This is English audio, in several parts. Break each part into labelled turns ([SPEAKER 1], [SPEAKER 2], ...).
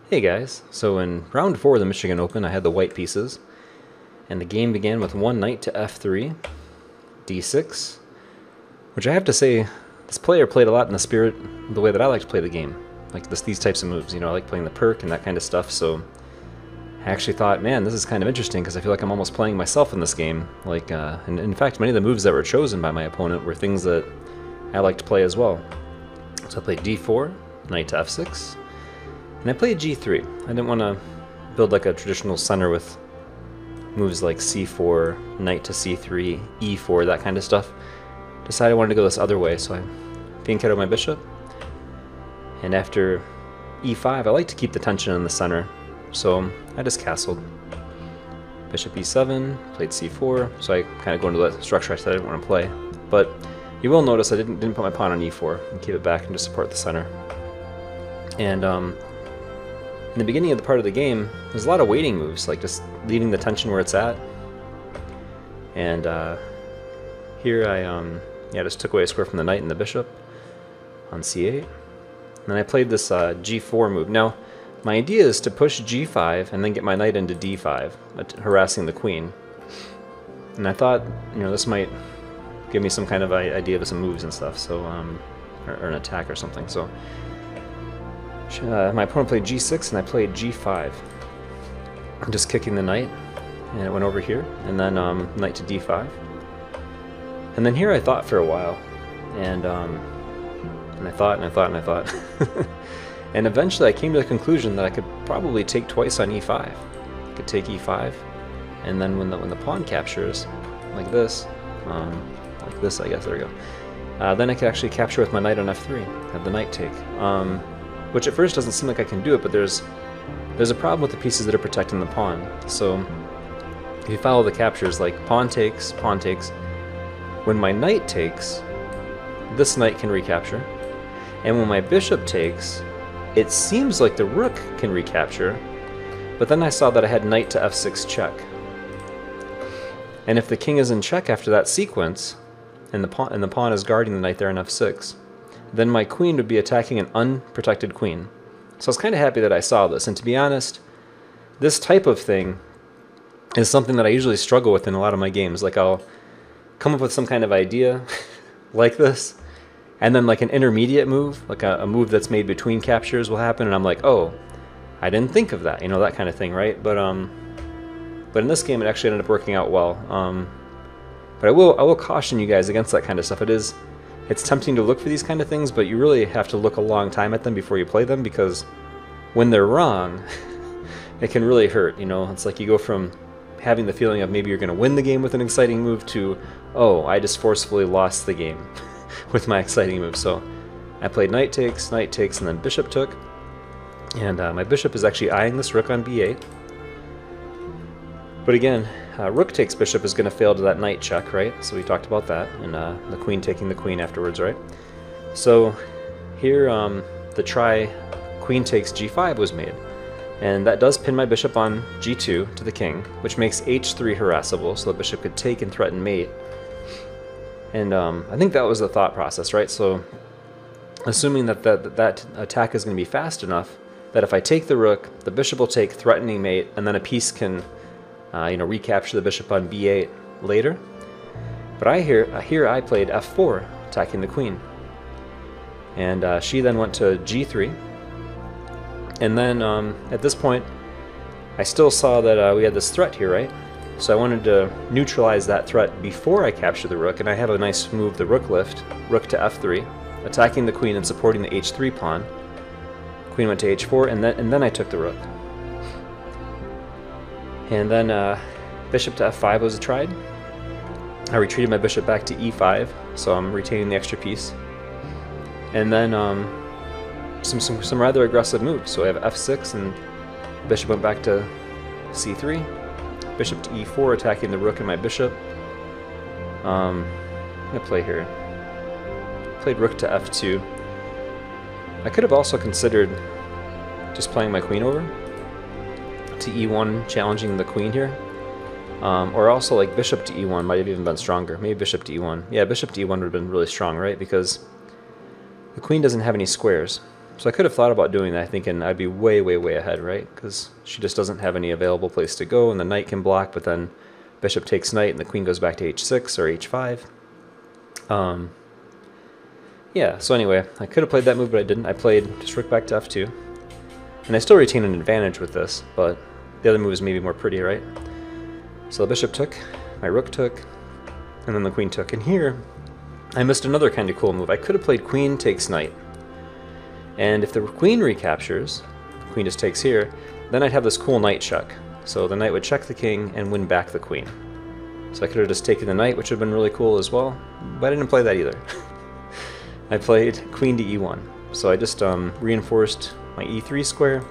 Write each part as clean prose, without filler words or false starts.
[SPEAKER 1] Hey guys, so in round 4 of the Michigan Open I had the white pieces, and the game began with one knight to f3, d6, which I have to say, this player played a lot in the spirit of the way that I like to play the game. Like these types of moves, you know, I like playing the perk and that kind of stuff, so I actually thought, man, this is kind of interesting because I feel like I'm almost playing myself in this game. Like, and in fact, many of the moves that were chosen by my opponent were things that I like to play as well. So I played d4, knight to f6, and I played g3. I didn't want to build like a traditional center with moves like c4, knight to c3, e4, that kind of stuff. Decided I wanted to go this other way, so I fianchettoed my bishop. And after e5, I like to keep the tension in the center, so I just castled. Bishop e7, played c4, so I kind of go into the structure I said I didn't want to play. But you will notice I didn't put my pawn on e4 and keep it back and just support the center. And in the beginning of the part of the game, there's a lot of waiting moves, like just leaving the tension where it's at. And here I just took away a square from the knight and the bishop on c8. And then I played this g4 move. Now, my idea is to push g5 and then get my knight into d5, harassing the queen. And I thought, you know, this might give me some kind of idea of some moves and stuff, so or an attack or something. So my opponent played g6 and I played g5. I'm just kicking the knight, and it went over here, and then knight to d5. And then here I thought for a while, and I thought. And eventually I came to the conclusion that I could probably take twice on e5. I could take e5, and then when the pawn captures, like this I guess, there we go. Then I could actually capture with my knight on f3, have the knight take. Which at first doesn't seem like I can do it, but there's a problem with the pieces that are protecting the pawn. So if you follow the captures, like pawn takes, when my knight takes, this knight can recapture. And when my bishop takes, it seems like the rook can recapture, but then I saw that I had knight to f6 check. And if the king is in check after that sequence, and the pawn is guarding the knight there on f6, then my queen would be attacking an unprotected queen. So I was kind of happy that I saw this, and to be honest, this type of thing is something that I usually struggle with in a lot of my games. Like I'll come up with some kind of idea like this, and then like an intermediate move, like a move that's made between captures will happen, and I'm like, oh, I didn't think of that, you know, that kind of thing, right? But in this game it actually ended up working out well. But I will caution you guys against that kind of stuff. It's tempting to look for these kind of things, but you really have to look a long time at them before you play them, because when they're wrong, it can really hurt, you know? It's like you go from having the feeling of maybe you're going to win the game with an exciting move to, oh, I just forcefully lost the game with my exciting move. So I played knight takes, and then bishop took. And my bishop is actually eyeing this rook on b8. But again, rook takes bishop is going to fail to that knight check, right? So we talked about that, and the queen taking the queen afterwards, right? So here the try queen takes g5 was made, and that does pin my bishop on g2 to the king, which makes h3 harassable, so the bishop could take and threaten mate. And I think that was the thought process, right? So assuming that attack is going to be fast enough that if I take the rook, the bishop will take threatening mate, and then a piece can recapture the bishop on b8 later. But here I played f4, attacking the queen. And she then went to g3. And then at this point, I still saw that we had this threat here, right? So I wanted to neutralize that threat before I capture the rook, and I have a nice move, the rook lift, rook to f3, attacking the queen and supporting the h3 pawn. Queen went to h4, and then I took the rook. And then bishop to f5 was tried. I retreated my bishop back to e5, so I'm retaining the extra piece. And then some rather aggressive moves. So I have f6, and bishop went back to c3. Bishop to e4, attacking the rook and my bishop. I'm gonna play here. Played rook to f2. I could have also considered just playing my queen over to e1, challenging the queen here. Or also like bishop to e1 might have even been stronger. Maybe bishop to e1. Yeah, bishop to e1 would have been really strong, right? Because the queen doesn't have any squares. So I could have thought about doing that, thinking I'd be way, way, way ahead, right? Because she just doesn't have any available place to go, and the knight can block, but then bishop takes knight, and the queen goes back to h6 or h5. Yeah, so anyway, I could have played that move, but I didn't. I played just rook back to f2. And I still retain an advantage with this, but the other move is maybe more pretty, right? So the bishop took, my rook took, and then the queen took. And here, I missed another kind of cool move. I could have played queen takes knight. And if the queen recaptures, the queen just takes here, then I'd have this cool knight check. So the knight would check the king and win back the queen. So I could have just taken the knight, which would have been really cool as well, but I didn't play that either. I played queen to e1. So I just reinforced my e3 square.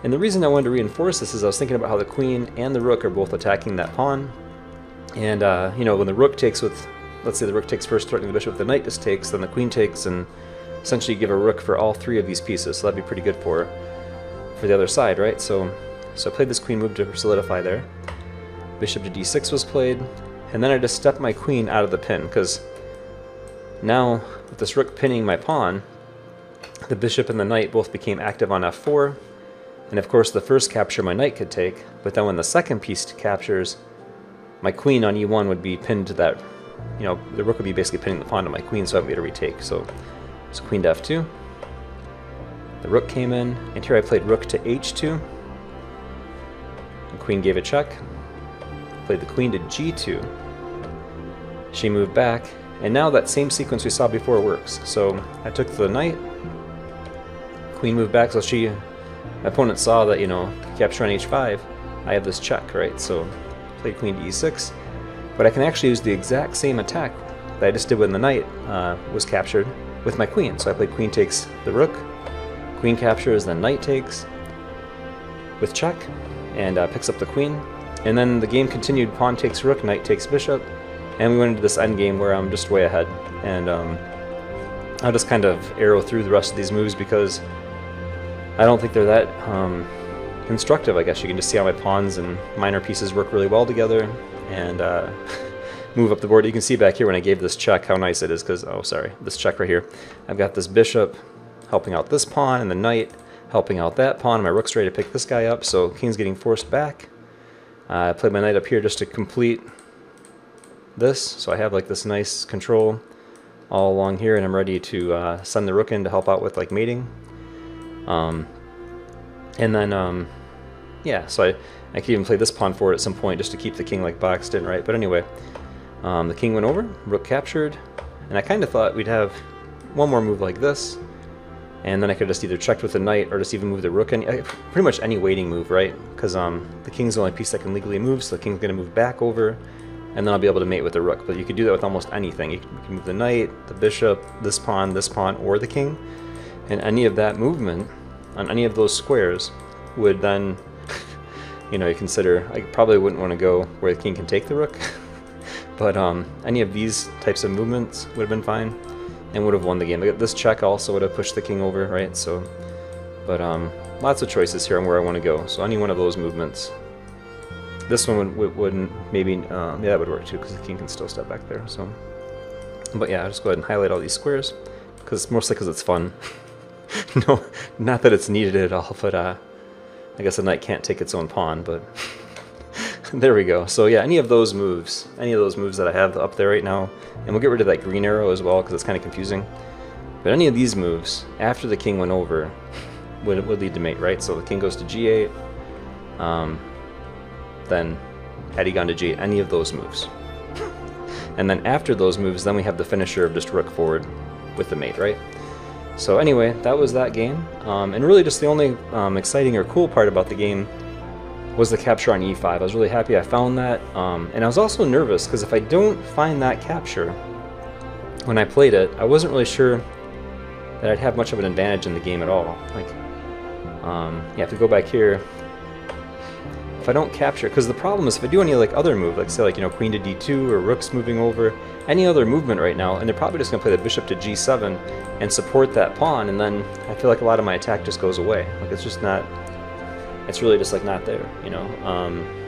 [SPEAKER 1] And the reason I wanted to reinforce this is I was thinking about how the queen and the rook are both attacking that pawn. And, you know, when the rook takes with, let's say the rook takes first, threatening the bishop, the knight just takes, then the queen takes, and essentially give a rook for all three of these pieces. So that'd be pretty good for the other side, right? So I played this queen move to solidify there. Bishop to d6 was played, and then I just stepped my queen out of the pin, because now with this rook pinning my pawn, the bishop and the knight both became active on f4, and of course the first capture my knight could take, but then when the second piece captures, my queen on e1 would be pinned to that, you know, the rook would be basically pinning the pawn to my queen, so I would be able to retake. So queen to f2, the rook came in, and here I played rook to h2, the queen gave a check, played the queen to g2, she moved back, and now that same sequence we saw before works. So I took the knight, queen moved back, so my opponent saw that, you know, capture on h5, I have this check, right? So played queen to e6, but I can actually use the exact same attack that I just did when the knight was captured with my queen. So I played queen takes the rook, queen captures, then knight takes with check, and picks up the queen. And then the game continued, pawn takes rook, knight takes bishop, and we went into this endgame where I'm just way ahead. And I'll just kind of arrow through the rest of these moves because I don't think they're that instructive, I guess. You can just see how my pawns and minor pieces work really well together, and move up the board. You can see back here when I gave this check how nice it is, because, oh sorry, this check right here. I've got this bishop helping out this pawn, and the knight helping out that pawn, and my rook's ready to pick this guy up, so king's getting forced back. I played my knight up here just to complete this, so I have like this nice control all along here, and I'm ready to send the rook in to help out with like mating. And then, yeah, so I could even play this pawn forward at some point just to keep the king like boxed in, right? But anyway, the king went over, rook captured, and I kind of thought we'd have one more move like this, and then I could just either check with the knight or just even move the rook, pretty much any waiting move, right? Because the king's the only piece that can legally move, so the king's going to move back over, and then I'll be able to mate with the rook. But you could do that with almost anything. You can move the knight, the bishop, this pawn, or the king, and any of that movement on any of those squares would then, you know, you consider, I probably wouldn't want to go where the king can take the rook, but any of these types of movements would have been fine and would have won the game. This check also would have pushed the king over, right? So, but lots of choices here on where I want to go. So any one of those movements. This one wouldn't, maybe, yeah, that would work too, because the king can still step back there. So, but yeah, I'll just go ahead and highlight all these squares, mostly because it's fun. No, not that it's needed at all, but I guess the knight can't take its own pawn, but there we go. So yeah, any of those moves that I have up there right now, and we'll get rid of that green arrow as well because it's kind of confusing, but any of these moves after the king went over would lead to mate, right? So the king goes to g8, then had he gone to g8, any of those moves. And then after those moves, then we have the finisher of just rook forward with the mate, right? So anyway, that was that game, and really just the only exciting or cool part about the game was the capture on e5. I was really happy I found that, and I was also nervous because if I don't find that capture when I played it, I wasn't really sure that I'd have much of an advantage in the game at all. Like, yeah, if we go back here, if I don't capture, because the problem is if I do any like other move, like say like, you know, queen to d2 or rook's moving over, any other movement right now, and they're probably just going to play the bishop to g7 and support that pawn, and then I feel like a lot of my attack just goes away. Like it's just not, it's really just like not there, you know.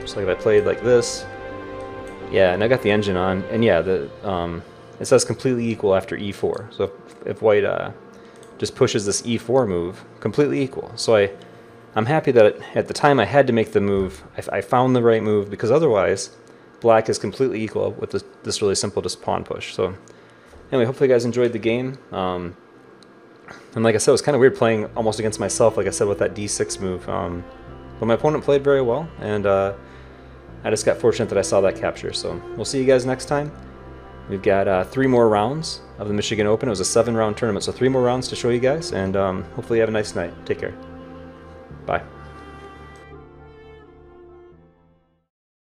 [SPEAKER 1] So like if I played like this, yeah, and I got the engine on, and yeah, it says completely equal after e4. So if white just pushes this e4 move completely equal. So I'm happy that at the time I had to make the move. I found the right move, because otherwise black is completely equal with this really simple just pawn push. So anyway, hopefully you guys enjoyed the game. And like I said, it was kind of weird playing almost against myself, like I said, with that d6 move. But my opponent played very well, and I just got fortunate that I saw that capture. So we'll see you guys next time. We've got 3 more rounds of the Michigan Open. It was a 7-round tournament, so 3 more rounds to show you guys, and hopefully you have a nice night. Take care. Bye.